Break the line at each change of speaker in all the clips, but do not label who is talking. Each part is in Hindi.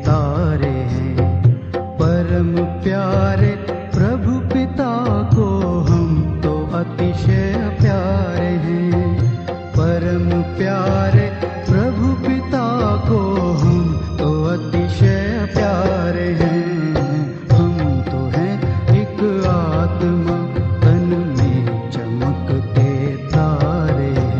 तारे हैं। परम प्यारे प्रभु पिता को हम तो अतिशय प्यारे हैं। परम प्यारे प्रभु पिता को हम तो अतिशय प्यारे हैं। हम तो हैं एक आत्मा तन में चमकते तारे हैं।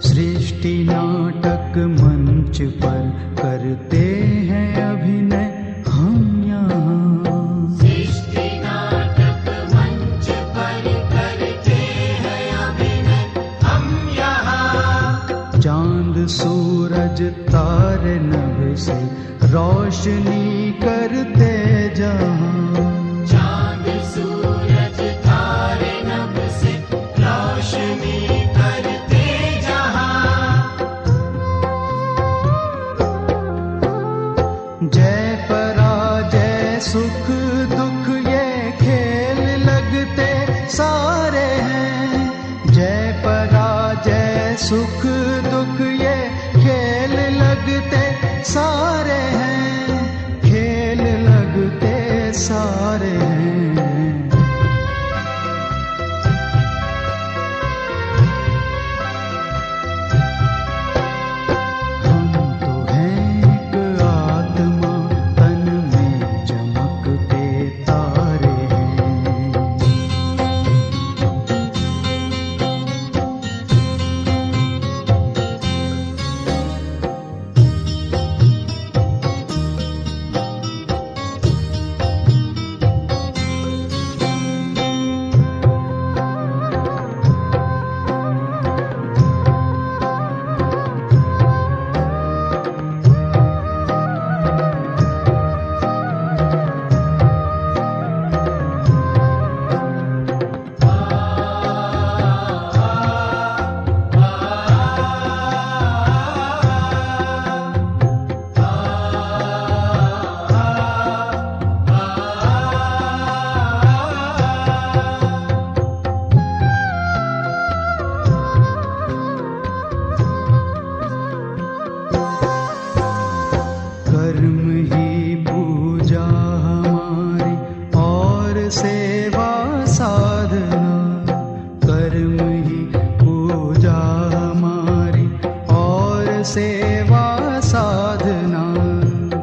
सृष्टि नाटक मंच पर करते हैं अभिनय हम यहाँ।
सृष्टि नाटक मंच पर करते हैं अभिनय हम यहाँ।
चांद सूरज तारे नभ से रोशनी करते जहाँ।
चांद सूरज तारे नभ से रोशनी करते जहाँ।
जय पराजय सुख दुख ये खेल लगते सारे हैं। जय पराजय सुख दुख ये खेल लगते सारे हैं। खेल लगते सारे हैं। हम तो हैं एक आत्मा तन में चमकते तारे हैं। कर्म ही पूजा हमारी और सेवा साधना। कर्म ही पूजा हमारी और सेवा साधना।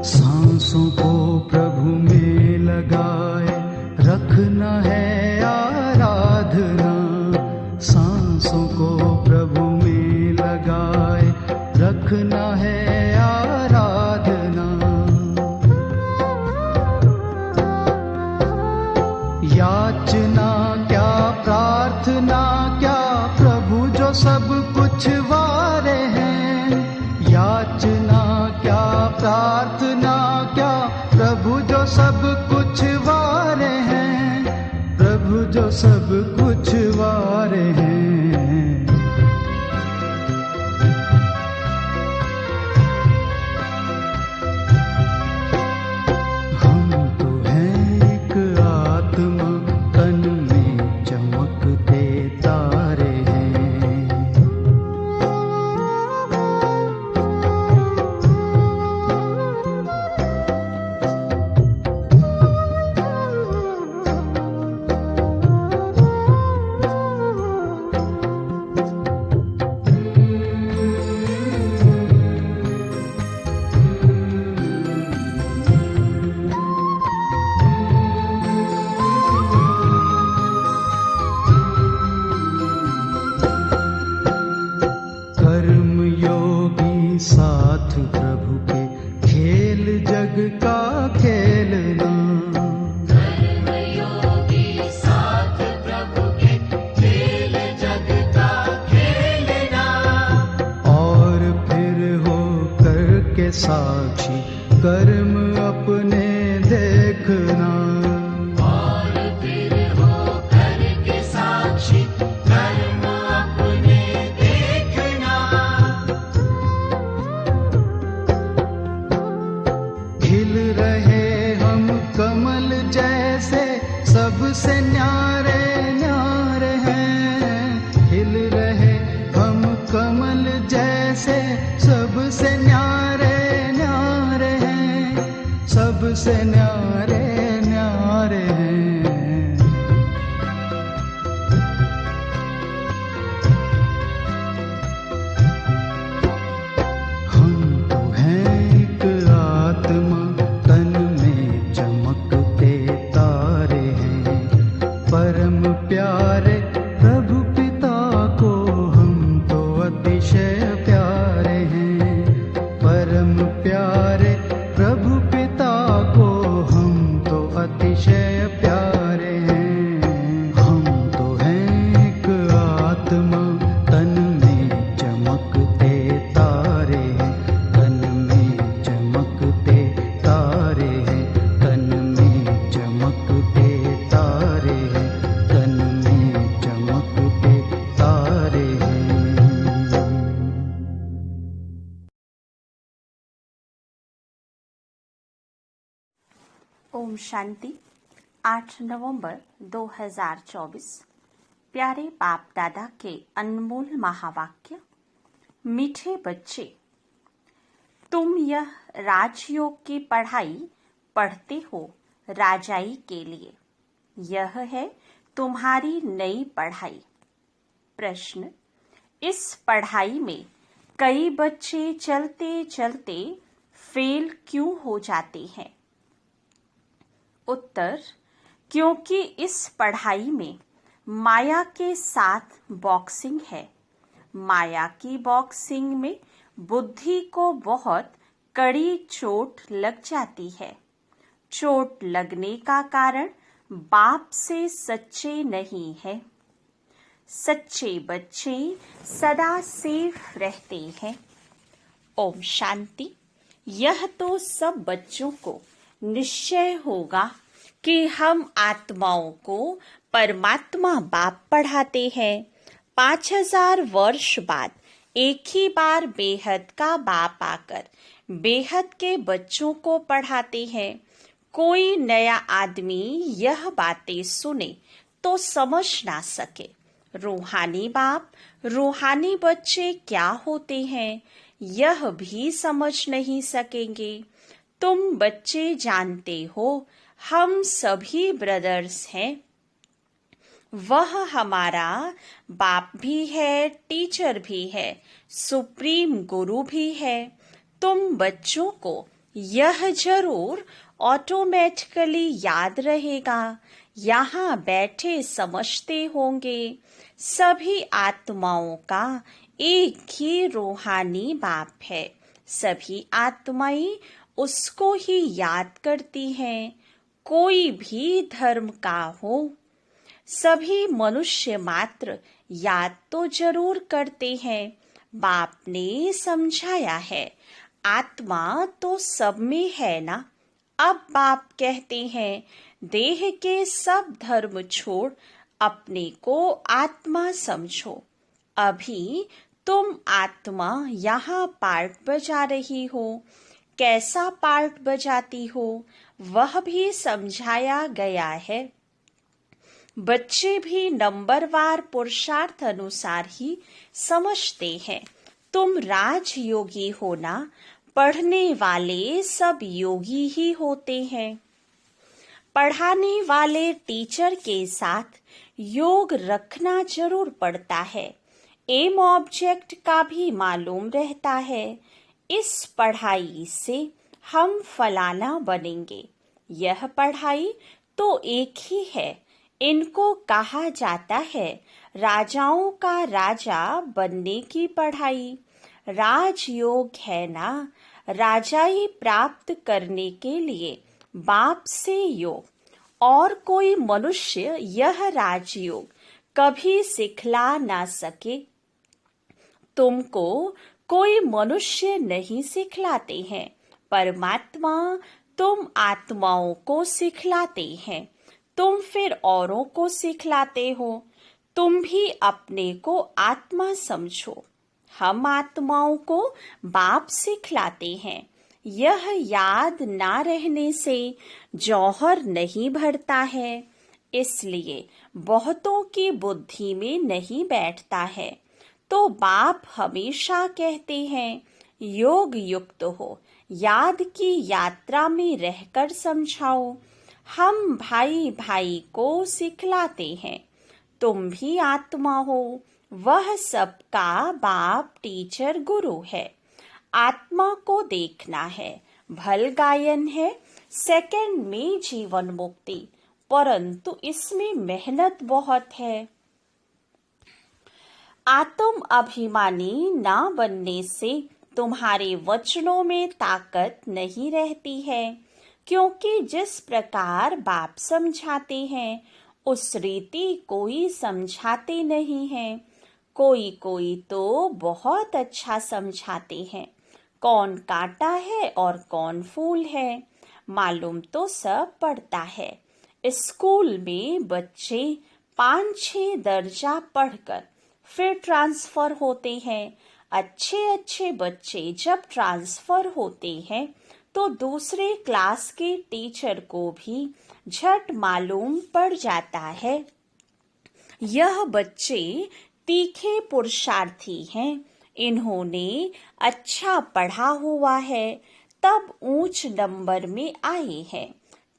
सांसों को प्रभु में लगाए रखना है आराधना। सांसों को प्रभु में लगाए रखना है आराधना। याचना क्या प्रार्थना क्या प्रभु जो सब कुछ वारे हैं। याचना क्या प्रार्थना क्या प्रभु जो सब कुछ वारे हैं। प्रभु जो सब कुछ वारे हैं। हम तो हैं एक आत्मा तन में चमकते तारे हैं। साक्षी कर्म अपने देखना।
और फिर हो करके साक्षी कर्म अपने देखना।
खिल रहे हम कमल जैसे सबसे न्यारे न्यारे हैं। खिल रहे हम कमल जैसे सबसे न्यारे न्यारे हैं, सबसे न्यारे न्यारे हैं। हम तो हैं एक आत्मा, तन में चमकते तारे हैं। परम प्यारे प्रभु पिता को हम तो अतिशय प्यारे हैं। परम प्यारे प्रभु पिता को हम तो अतिशय प्यारे हैं। हम तो हैं एक आत्मा, तन में चमकते तारे हैं। तन में चमकते तारे हैं। तन में चमकते तारे हैं। तन में चमकते तारे हैं।
ओम शांति। 8 नवंबर 2024। प्यारे बाप दादा के अनमोल महावाक्य। मीठे बच्चे, तुम यह राजयोग की पढ़ाई पढ़ते हो राजाई के लिए। यह है तुम्हारी नई पढ़ाई। प्रश्न, इस पढ़ाई में कई बच्चे चलते चलते फेल क्यों हो जाते हैं? उत्तर, क्योंकि इस पढ़ाई में माया के साथ बॉक्सिंग है। माया की बॉक्सिंग में बुद्धि को बहुत कड़ी चोट लग जाती है। चोट लगने का कारण बाप से सच्चे नहीं है। सच्चे बच्चे सदा सेफ रहते हैं। ओम शांति। यह तो सब बच्चों को निश्चय होगा कि हम आत्माओं को परमात्मा बाप पढ़ाते हैं। 5000 वर्ष बाद एक ही बार बेहद का बाप आकर बेहद के बच्चों को पढ़ाते हैं। कोई नया आदमी यह बातें सुने तो समझ ना सके। रूहानी बाप रूहानी बच्चे क्या होते हैं यह भी समझ नहीं सकेंगे। तुम बच्चे जानते हो हम सभी ब्रदर्स हैं। वह हमारा बाप भी है, टीचर भी है, सुप्रीम गुरु भी है। तुम बच्चों को यह जरूर ऑटोमेटिकली याद रहेगा। यहाँ बैठे समझते होंगे सभी आत्माओं का एक ही रूहानी बाप है। सभी आत्माएं उसको ही याद करती हैं, कोई भी धर्म का हो। सभी मनुष्य मात्र याद तो जरूर करते हैं। बाप ने समझाया है आत्मा तो सब में है ना। अब बाप कहते हैं देह के सब धर्म छोड़ अपने को आत्मा समझो। अभी तुम आत्मा यहाँ पार्ट बजा रही हो। कैसा पार्ट बजाती हो वह भी समझाया गया है। बच्चे भी नंबरवार पुरुषार्थ अनुसार ही समझते हैं। तुम राजयोगी होना, पढ़ने वाले सब योगी ही होते हैं। पढ़ाने वाले टीचर के साथ योग रखना जरूर पड़ता है। एम ऑब्जेक्ट का भी मालूम रहता है। इस पढ़ाई से हम फलाना बनेंगे। यह पढ़ाई तो एक ही है। इनको कहा जाता है राजाओं का राजा बनने की पढ़ाई। राजयोग है ना, राजाई प्राप्त करने के लिए बाप से योग। और कोई मनुष्य यह राजयोग कभी सिखला ना सके। तुमको कोई मनुष्य नहीं सिखलाते हैं। परमात्मा तुम आत्माओं को सिखलाते हैं, तुम फिर औरों को सिखलाते हो। तुम भी अपने को आत्मा समझो। हम आत्माओं को बाप सिखलाते हैं। यह याद ना रहने से जौहर नहीं भरता है, इसलिए बहुतों की बुद्धि में नहीं बैठता है। तो बाप हमेशा कहते हैं, योग युक्त हो, याद की यात्रा में रहकर समझाओ। हम भाई भाई को सिखलाते हैं। तुम भी आत्मा हो, वह सबका बाप टीचर गुरु है। आत्मा को देखना है, भल गायन है, सेकंड में जीवन मुक्ति, परंतु इसमें मेहनत बहुत है। आत्म अभिमानी ना बनने से तुम्हारे वचनों में ताकत नहीं रहती है, क्योंकि जिस प्रकार बाप समझाते हैं उस रीति कोई समझाते नहीं है। कोई कोई तो बहुत अच्छा समझाते हैं, कौन कांटा है और कौन फूल है मालूम तो सब पड़ता है। स्कूल में बच्चे 5-6 दर्जा पढ़कर फिर ट्रांसफर होते हैं। अच्छे अच्छे बच्चे जब ट्रांसफर होते हैं तो दूसरे क्लास के टीचर को भी झट मालूम पड़ जाता है, यह बच्चे तीखे पुरुषार्थी हैं, इन्होंने अच्छा पढ़ा हुआ है, तब ऊंच नंबर में आए हैं।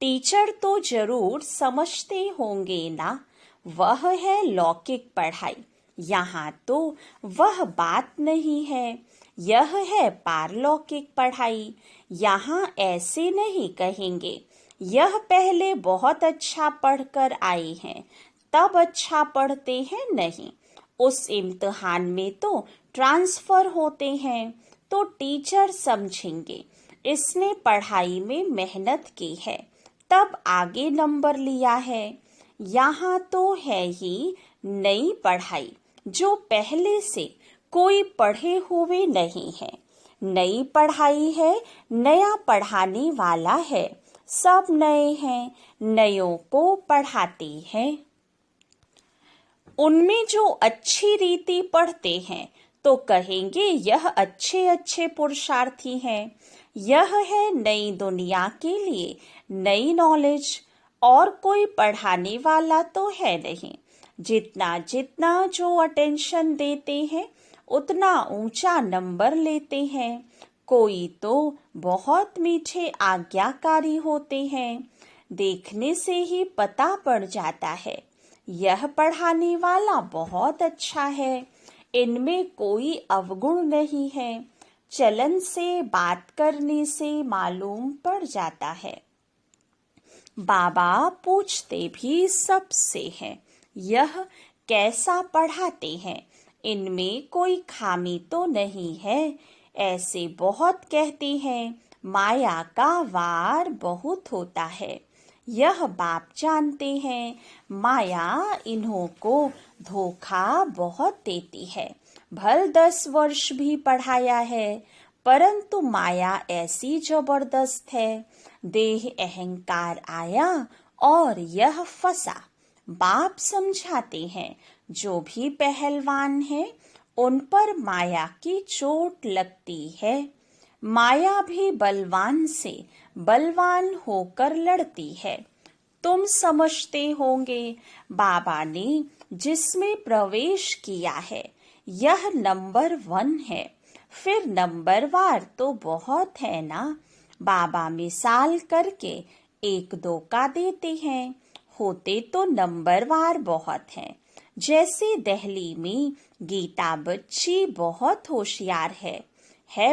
टीचर तो जरूर समझते होंगे ना, वह है लौकिक पढ़ाई। यहाँ तो वह बात नहीं है, यह है पारलौकिक पढ़ाई। यहाँ ऐसे नहीं कहेंगे, यह पहले बहुत अच्छा पढ़कर आए हैं तब अच्छा पढ़ते हैं, नहीं। उस इम्तिहान में तो ट्रांसफर होते हैं, तो टीचर समझेंगे इसने पढ़ाई में मेहनत की है तब आगे नंबर लिया है। यहाँ तो है ही नई पढ़ाई, जो पहले से कोई पढ़े हुए नहीं है। नई पढ़ाई है, नया पढ़ाने वाला है, सब नए हैं, नयों को पढ़ाते हैं। उनमें जो अच्छी रीति पढ़ते हैं तो कहेंगे यह अच्छे अच्छे पुरुषार्थी हैं। यह है नई दुनिया के लिए नई नॉलेज, और कोई पढ़ाने वाला तो है नहीं। जितना जितना जो अटेंशन देते हैं उतना ऊंचा नंबर लेते हैं। कोई तो बहुत मीठे आज्ञाकारी होते हैं, देखने से ही पता पड़ जाता है यह पढ़ाने वाला बहुत अच्छा है, इनमें कोई अवगुण नहीं है। चलन से बात करने से मालूम पड़ जाता है। बाबा पूछते भी सबसे हैं, यह कैसा पढ़ाते हैं, इनमें कोई खामी तो नहीं है। ऐसे बहुत कहते हैं, माया का वार बहुत होता है। यह बाप जानते हैं, माया इन्हों को धोखा बहुत देती है। भल 10 वर्ष भी पढ़ाया है, परंतु माया ऐसी जबरदस्त है, देह अहंकार आया और यह फंसा। बाप समझाते हैं, जो भी पहलवान है उन पर माया की चोट लगती है। माया भी बलवान से बलवान होकर लड़ती है। तुम समझते होंगे, बाबा ने जिसमें प्रवेश किया है यह नंबर 1 है, फिर नंबरवार तो बहुत है ना। बाबा मिसाल करके 1-2 का देते हैं, होते तो नंबरवार बहुत हैं। जैसे दिल्ली में गीता बच्ची बहुत होशियार है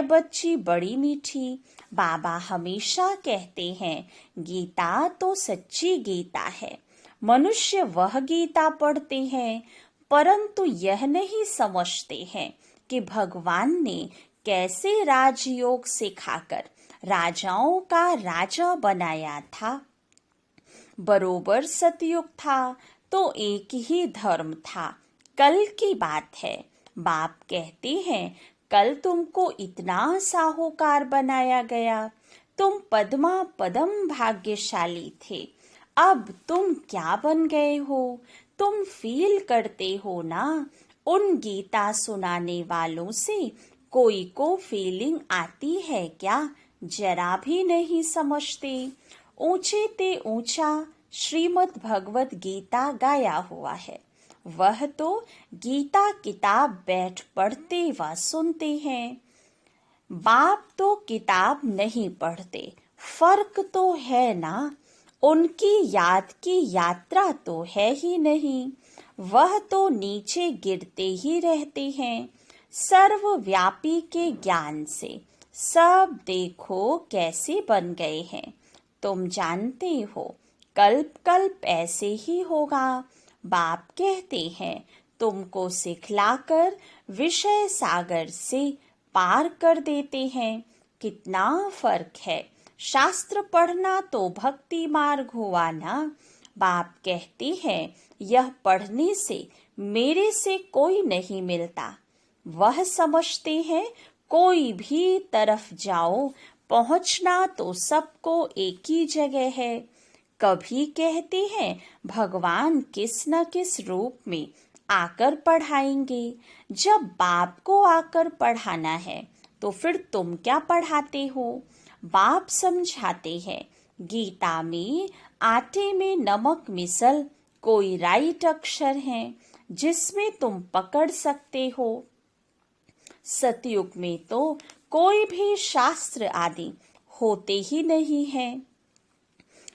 बच्ची बड़ी मीठी। बाबा हमेशा कहते हैं, गीता तो सच्ची गीता है। मनुष्य वह गीता पढ़ते हैं, परंतु यह नहीं समझते हैं कि भगवान ने कैसे राजयोग सिखाकर राजाओं का राजा बनाया था। बरोबर सतयुग था तो एक ही धर्म था। कल की बात है, बाप कहते हैं, कल तुमको इतना साहूकार बनाया गया, तुम पद्मा पदम भाग्यशाली थे। अब तुम क्या बन गए हो? तुम फील करते हो ना? उन गीता सुनाने वालों से कोई को फीलिंग आती है क्या? जरा भी नहीं समझते। ऊंचे ते ऊंचा श्रीमद् भगवत गीता गाया हुआ है। वह तो गीता किताब बैठ पढ़ते व सुनते हैं। बाप तो किताब नहीं पढ़ते। फर्क तो है ना? उनकी याद की यात्रा तो है ही नहीं। वह तो नीचे गिरते ही रहते हैं। सर्वव्यापी के ज्ञान से सब देखो कैसे बन गए हैं। तुम जानते हो कल्प कल्प ऐसे ही होगा। बाप कहते हैं तुमको सिखलाकर विषय सागर से पार कर देते हैं। कितना फर्क है। शास्त्र पढ़ना तो भक्ति मार्ग हुआ ना। बाप कहते हैं यह पढ़ने से मेरे से कोई नहीं मिलता। वह समझते हैं कोई भी तरफ जाओ पहुंचना तो सबको एक ही जगह है। कभी कहते हैं भगवान किस न किस रूप में आकर पढ़ाएंगे। जब बाप को आकर पढ़ाना है तो फिर तुम क्या पढ़ाते हो? बाप समझाते हैं गीता में आटे में नमक मिसल कोई राइट अक्षर है जिसमें तुम पकड़ सकते हो। सतयुग में तो कोई भी शास्त्र आदि होते ही नहीं है।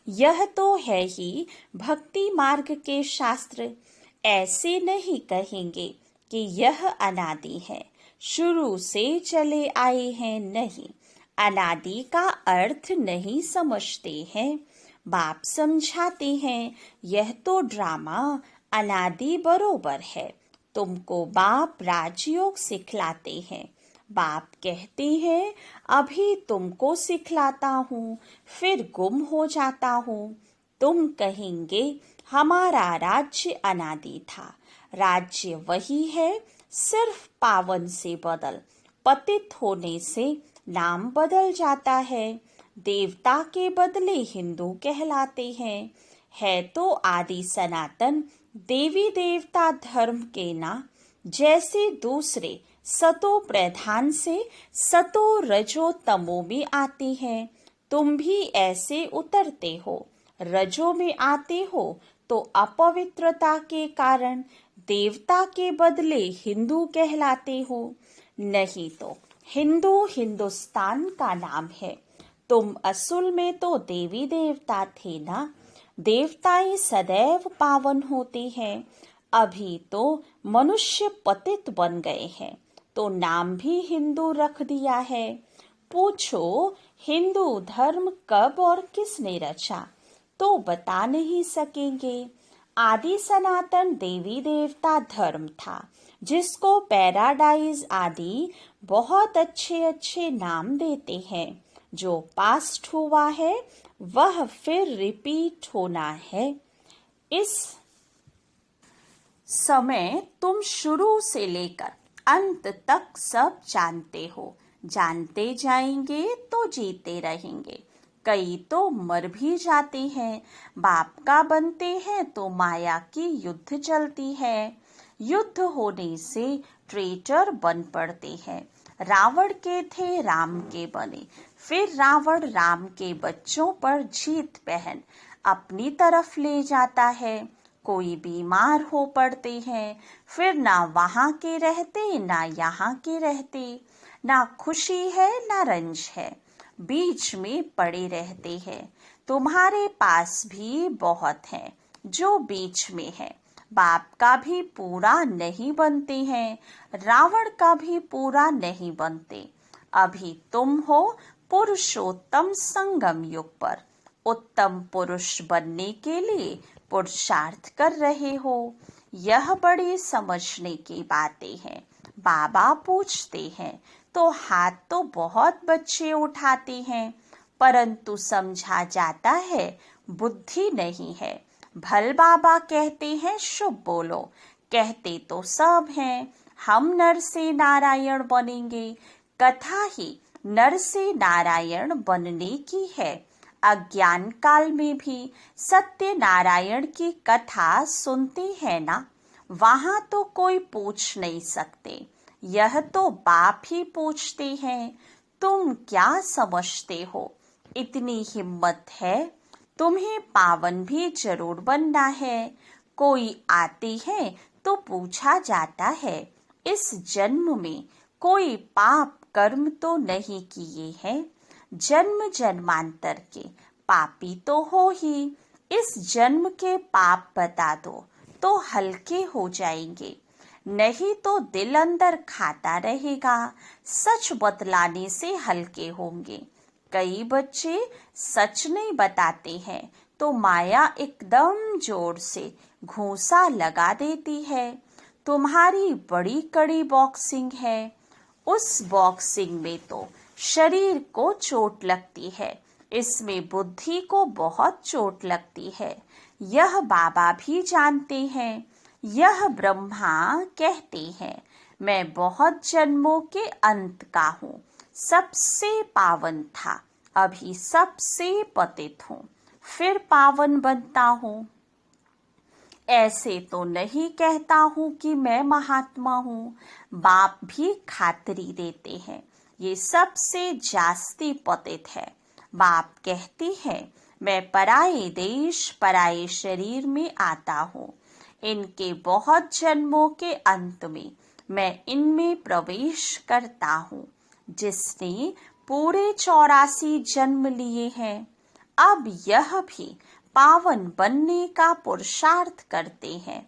यह तो है ही भक्ति मार्ग के शास्त्र। ऐसे नहीं कहेंगे कि यह अनादि है, शुरू से चले आए हैं। नहीं, अनादि का अर्थ नहीं समझते हैं। बाप समझाते हैं यह तो ड्रामा अनादि बरोबर है। तुमको बाप राजयोग सिखलाते हैं। बाप कहते हैं अभी तुमको सिखलाता हूँ, फिर गुम हो जाता हूँ। तुम कहेंगे हमारा राज्य अनादि था। राज्य वही है, सिर्फ पावन से बदल, पतित होने से नाम बदल जाता है। देवता के बदले हिंदू कहलाते हैं। है तो आदि सनातन देवी देवता धर्म के ना। जैसे दूसरे सतो प्रधान से सतो रजो तमो में आते हैं, तुम भी ऐसे उतरते हो। रजो में आते हो तो अपवित्रता के कारण देवता के बदले हिंदू कहलाते हो। नहीं तो हिंदू हिंदुस्तान का नाम है। तुम असल में तो देवी देवता थे ना। देवताएं सदैव पावन होते हैं। अभी तो मनुष्य पतित बन गए हैं तो नाम भी हिंदू रख दिया है। पूछो हिंदू धर्म कब और किसने रचा तो बता नहीं सकेंगे। आदि सनातन देवी देवता धर्म था जिसको पैराडाइज आदि बहुत अच्छे अच्छे नाम देते हैं। जो पास्ट हुआ है वह फिर रिपीट होना है। इस समय तुम शुरू से लेकर अंत तक सब जानते हो। जानते जाएंगे तो जीते रहेंगे। कई तो मर भी जाते हैं। बाप का बनते हैं तो माया की युद्ध चलती है। युद्ध होने से ट्रेटर बन पड़ते हैं। रावण के थे राम के बने, फिर रावण राम के बच्चों पर जीत पहन अपनी तरफ ले जाता है। कोई बीमार हो पड़ते हैं, फिर ना वहाँ के रहते ना यहाँ के रहते। ना खुशी है ना रंज है, बीच में पड़े रहते हैं। तुम्हारे पास भी बहुत है जो बीच में है। बाप का भी पूरा नहीं बनते हैं, रावण का भी पूरा नहीं बनते। अभी तुम हो पुरुषोत्तम संगम युग पर। उत्तम पुरुष बनने के लिए पुरुषार्थ कर रहे हो। यह बड़ी समझने की बातें हैं। बाबा पूछते हैं तो हाथ तो बहुत बच्चे उठाते हैं, परंतु समझा जाता है बुद्धि नहीं है। भल बाबा कहते हैं शुभ बोलो, कहते तो सब हैं हम नर से नारायण बनेंगे। कथा ही नर से नारायण बनने की है। अज्ञान काल में भी सत्य नारायण की कथा सुनते हैं ना, वहां तो कोई पूछ नहीं सकते। यह तो बाप ही पूछते हैं, तुम क्या समझते हो? इतनी हिम्मत है, तुम्हें पावन भी जरूर बनना है। कोई आते हैं तो पूछा जाता है, इस जन्म में कोई पाप कर्म तो नहीं किए हैं? जन्म जन्मांतर के पापी तो हो ही, इस जन्म के पाप बता दो तो हल्के हो जाएंगे, नहीं तो दिल अंदर खाता रहेगा। सच बतलाने से हल्के होंगे। कई बच्चे सच नहीं बताते हैं तो माया एकदम जोर से घूंसा लगा देती है। तुम्हारी बड़ी कड़ी बॉक्सिंग है, उस बॉक्सिंग में तो शरीर को चोट लगती है, इसमें बुद्धि को बहुत चोट लगती है। यह बाबा भी जानते हैं। यह ब्रह्मा कहते हैं, मैं बहुत जन्मों के अंत का हूँ, सबसे पावन था, अभी सबसे पतित हूँ, फिर पावन बनता हूँ। ऐसे तो नहीं कहता हूँ कि मैं महात्मा हूँ। बाप भी खातरी देते हैं, ये सबसे जास्ती पतित है। बाप कहते हैं, मैं पराये देश पराये शरीर में आता हूँ। इनके बहुत जन्मों के अंत में मैं इनमें प्रवेश करता हूँ। जिसने पूरे 84 जन्म लिए हैं, अब यह भी पावन बनने का पुरुषार्थ करते हैं।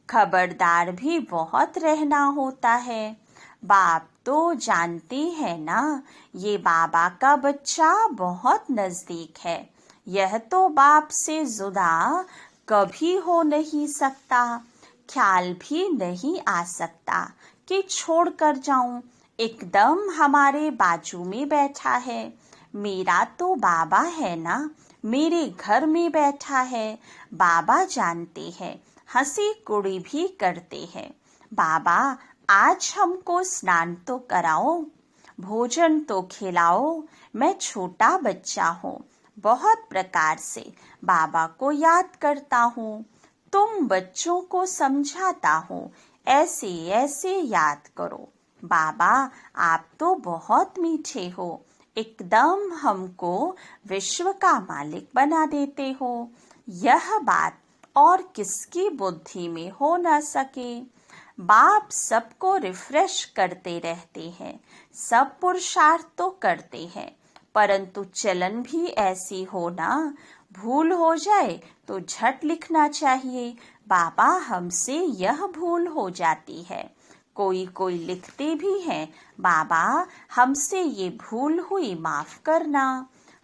खबरदार भी बहुत रहना होता है। बाप तो जानते हैं ना, ये बाबा का बच्चा बहुत नजदीक है। यह तो बाप से जुदा कभी हो नहीं सकता। ख्याल भी नहीं आ सकता कि छोड़ कर जाऊं, एकदम हमारे बाजू में बैठा है। मेरा तो बाबा है ना, मेरे घर में बैठा है। बाबा जानते हैं, हंसी कुड़ी भी करते हैं। बाबा आज हमको स्नान तो कराओ, भोजन तो खिलाओ। मैं छोटा बच्चा हूँ, बहुत प्रकार से बाबा को याद करता हूँ। तुम बच्चों को समझाता हूँ, ऐसे ऐसे याद करो। बाबा आप तो बहुत मीठे हो, एकदम हमको विश्व का मालिक बना देते हो। यह बात और किसकी बुद्धि में हो न सके। बाप सबको रिफ्रेश करते रहते हैं, सब पुरुषार्थ तो करते हैं, परंतु चलन भी ऐसी हो ना, भूल हो जाए तो झट लिखना चाहिए, बाबा हमसे यह भूल हो जाती है। कोई कोई लिखते भी हैं, बाबा हमसे ये भूल हुई, माफ करना।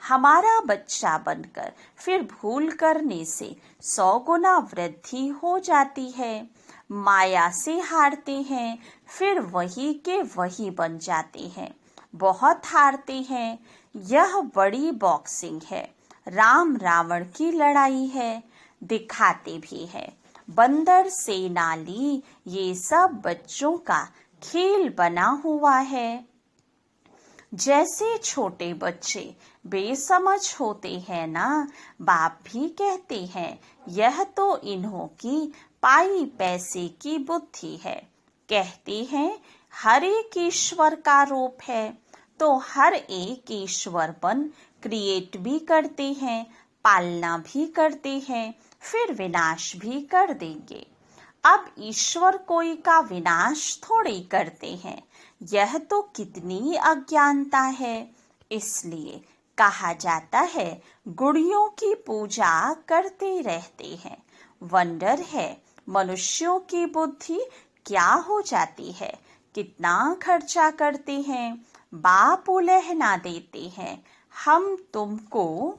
हमारा बच्चा बनकर फिर भूल करने से 100 गुना वृद्धि हो जाती है। माया से हारते हैं, फिर वही के वही बन जाते हैं, बहुत हारते हैं। यह बड़ी बॉक्सिंग है, राम रावण की लड़ाई है, दिखाते भी है। बंदर सेनाली, ये सब बच्चों का खेल बना हुआ है। जैसे छोटे बच्चे बेसमझ होते हैं ना, बाप भी कहते हैं, यह तो इन्हों की पाई पैसे की बुद्धि है। कहते हैं हर एक ईश्वर का रूप है, तो हर एक ईश्वर बन क्रिएट भी करते हैं, पालना भी करते हैं, फिर विनाश भी कर देंगे। अब ईश्वर कोई का विनाश थोड़ी करते हैं, यह तो कितनी अज्ञानता है। इसलिए कहा जाता है गुड़ियों की पूजा करते रहते हैं। वंडर है मनुष्यों की बुद्धि क्या हो जाती है, कितना खर्चा करते हैं, बाप उलहना देते हैं। हम तुमको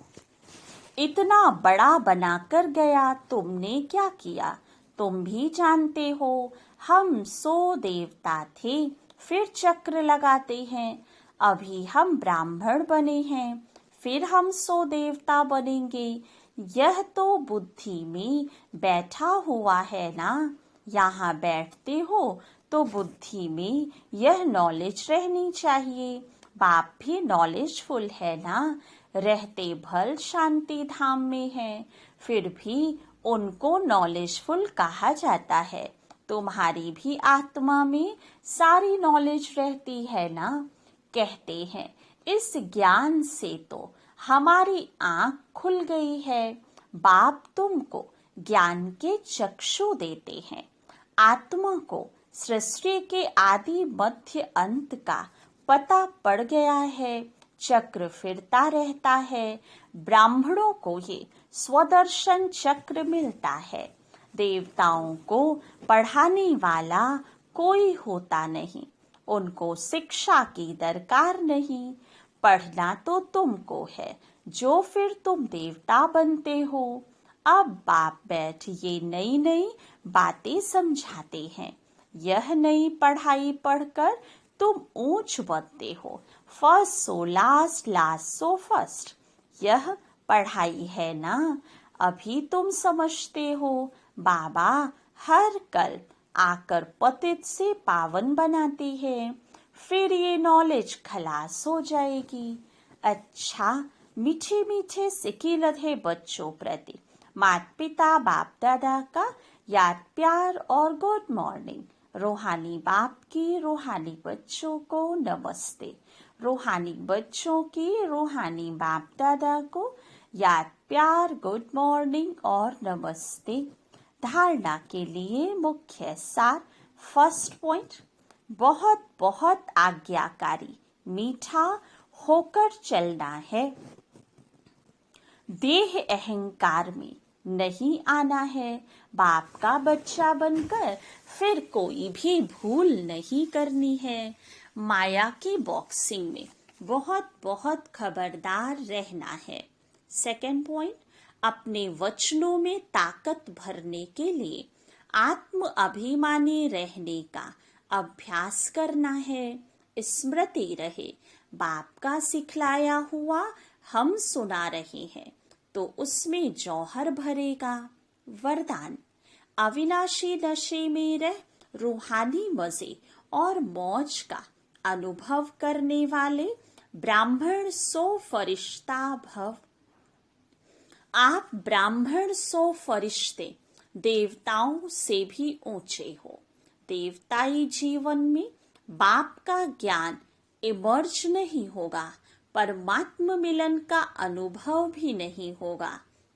इतना बड़ा बनाकर गया, तुमने क्या किया तुम भी जानते हो। हम 100 देवता थे, फिर चक्र लगाते हैं। अभी हम ब्राह्मण बने हैं, फिर हम 100 देवता बनेंगे। यह तो बुद्धि में बैठा हुआ है ना। यहाँ बैठते हो तो बुद्धि में यह नॉलेज रहनी चाहिए। बाप भी नॉलेजफुल है ना, रहते भल शांति धाम में है, फिर भी उनको नॉलेजफुल कहा जाता है। तुम्हारी भी आत्मा में सारी नॉलेज रहती है ना। कहते हैं इस ज्ञान से तो हमारी आंख खुल गई है। बाप तुमको ज्ञान के चक्षु देते हैं। आत्मा को सृष्टि के आदि मध्य अंत का पता पड़ गया है। चक्र फिरता रहता है। ब्राह्मणों को ये स्वदर्शन चक्र मिलता है। देवताओं को पढ़ाने वाला कोई होता नहीं, उनको शिक्षा की दरकार नहीं। पढ़ना तो तुमको है, जो फिर तुम देवता बनते हो। अब बाप बैठ ये नई नई बातें समझाते हैं। यह नई पढ़ाई पढ़कर तुम ऊंच बनते हो। First so last, last so first. यह पढ़ाई है ना। अभी तुम समझते हो बाबा हर कल्प आकर पतित से पावन बनाते हैं, फिर ये नॉलेज खलास हो जाएगी। अच्छा, मीठे मीठे सिक्के लधे बच्चों प्रति माता पिता बाप दादा का याद प्यार और गुड मॉर्निंग। रूहानी बाप की रूहानी बच्चों को नमस्ते। रूहानी बच्चों की रूहानी बाप दादा को याद प्यार गुड मॉर्निंग और नमस्ते। धारणा के लिए मुख्य सार। फर्स्ट पॉइंट, बहुत बहुत आज्ञाकारी मीठा होकर चलना है। देह अहंकार में नहीं आना है। बाप का बच्चा बनकर फिर कोई भी भूल नहीं करनी है। माया की बॉक्सिंग में बहुत बहुत खबरदार रहना है। सेकंड पॉइंट, अपने वचनों में ताकत भरने के लिए आत्म अभिमानी रहने का अभ्यास करना है। स्मृति रहे, बाप का सिखलाया हुआ हम सुना रहे हैं तो उसमें जौहर भरेगा। वरदान, अविनाशी नशे में रह रूहानी मजे और मौज का अनुभव करने वाले ब्राह्मण सो फरिश्ता भव। आप ब्राह्मण सो फरिश्ते देवताओं से भी ऊंचे हो। देवताई जीवन में बाप का ज्ञान इमर्ज नहीं होगा, परमात्म मिलन का अनुभव भी नहीं होगा।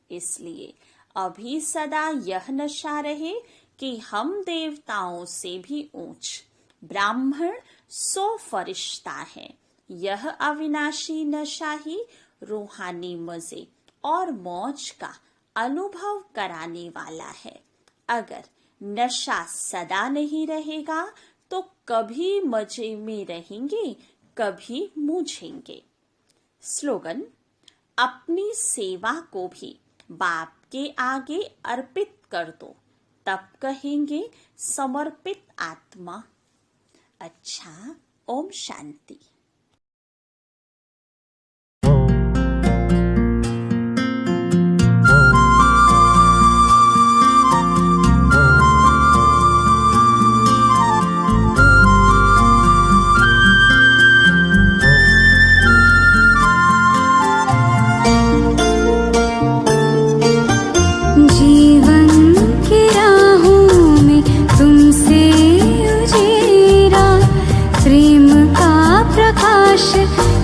इसलिए अभी सदा यह नशा रहे कि हम देवताओं से भी ऊंच। ब्राह्मण सो फरिश्ता है। यह अविनाशी नशा ही रूहानी मजे और मौज का अनुभव कराने वाला है। अगर नशा सदा नहीं रहेगा तो कभी मजे में रहेंगे, कभी मूझेंगे। स्लोगन, अपनी सेवा को भी बाप के आगे अर्पित कर दो, तब कहेंगे समर्पित आत्मा। अच्छा, ओम शांति।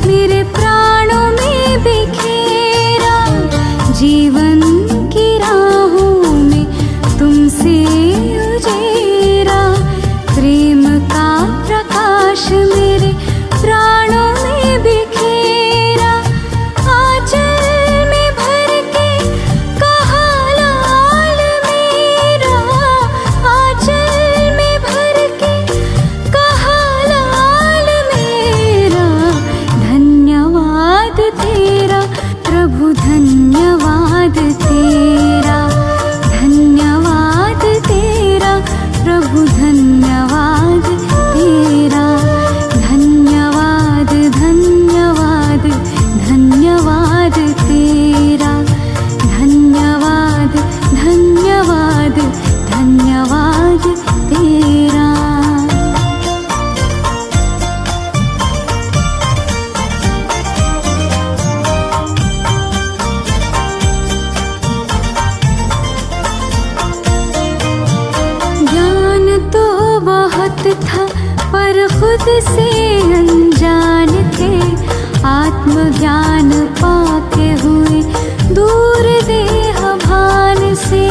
मेरे प्राणों में बिखेरा, जीवन की राहों में तुमसे उजेरा। प्रेम का प्रकाश मेरे प्राणों में बिखेरा। आंचल में भर के कहा लाल मेरा, आंचल में भर के कहा लाल मेरा। धन्यवाद तेरा प्रभु, धन्यवाद तेरा, धन्यवाद तेरा प्रभु, धन्यवाद तेरा। धन्यवाद धन्यवाद धन्यवाद तेरा, धन्यवाद धन्यवाद धन्यवाद तेरा। से अनजान थे, आत्मज्ञान पाके हुए दूर देह भान से।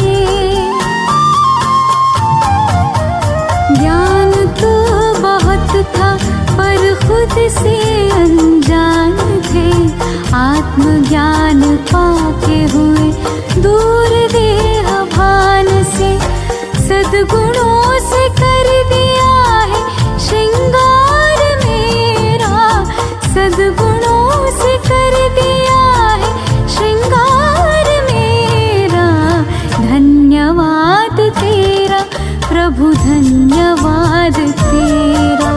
ज्ञान तो बहुत था पर खुद से अनजान थे, आत्मज्ञान पाके हुए दूर देह भान से। सद्गुणों से कर दिया है श्रृंगार मेरा, सद्गुणों से कर दिया है श्रृंगार मेरा। धन्यवाद तेरा प्रभु, धन्यवाद तेरा,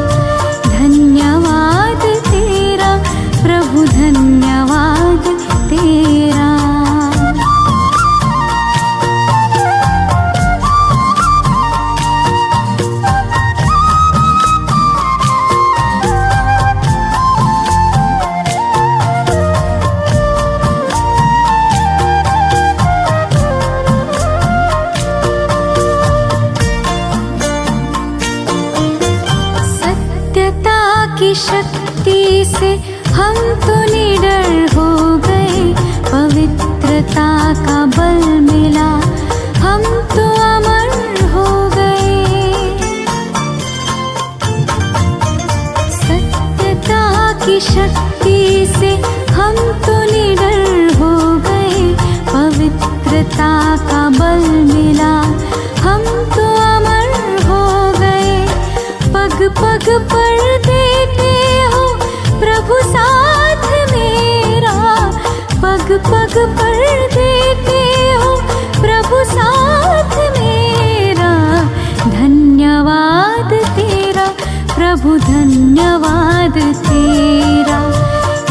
धन्यवाद तेरा प्रभु, धन्यवाद तेरा। शक्ति से हम तो निडर हो गए, पवित्रता का बल मिला हम तो अमर हो गए। सत्यता की शक्ति से हम तो निडर हो गए, पवित्रता का बल मिला हम तो अमर हो गए। पग पग पर देते हो प्रभु साथ मेरा, पग पग पर देते हो प्रभु साथ मेरा। धन्यवाद तेरा प्रभु, धन्यवाद तेरा,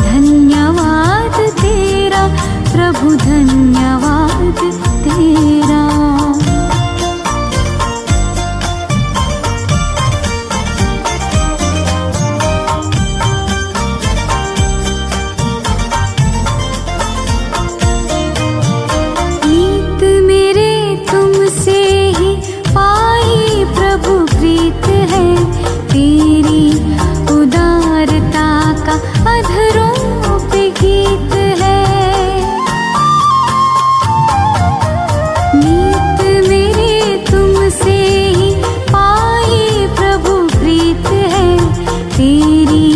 धन्यवाद तेरा प्रभु, धन्यवाद तेरा। तेरी उदारता का अधरों पे गीत है। नीत मेरे तुमसे ही पाई प्रभु प्रीत है, तेरी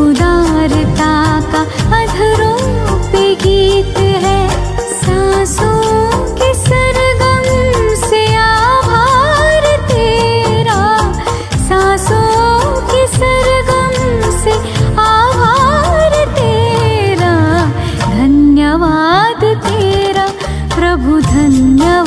उदारता का अधरों पे गीत है। सांसों के सरगम से आभार तेरा, सांसों के सरगम से आभार तेरा। धन्यवाद तेरा प्रभु, धन्यवाद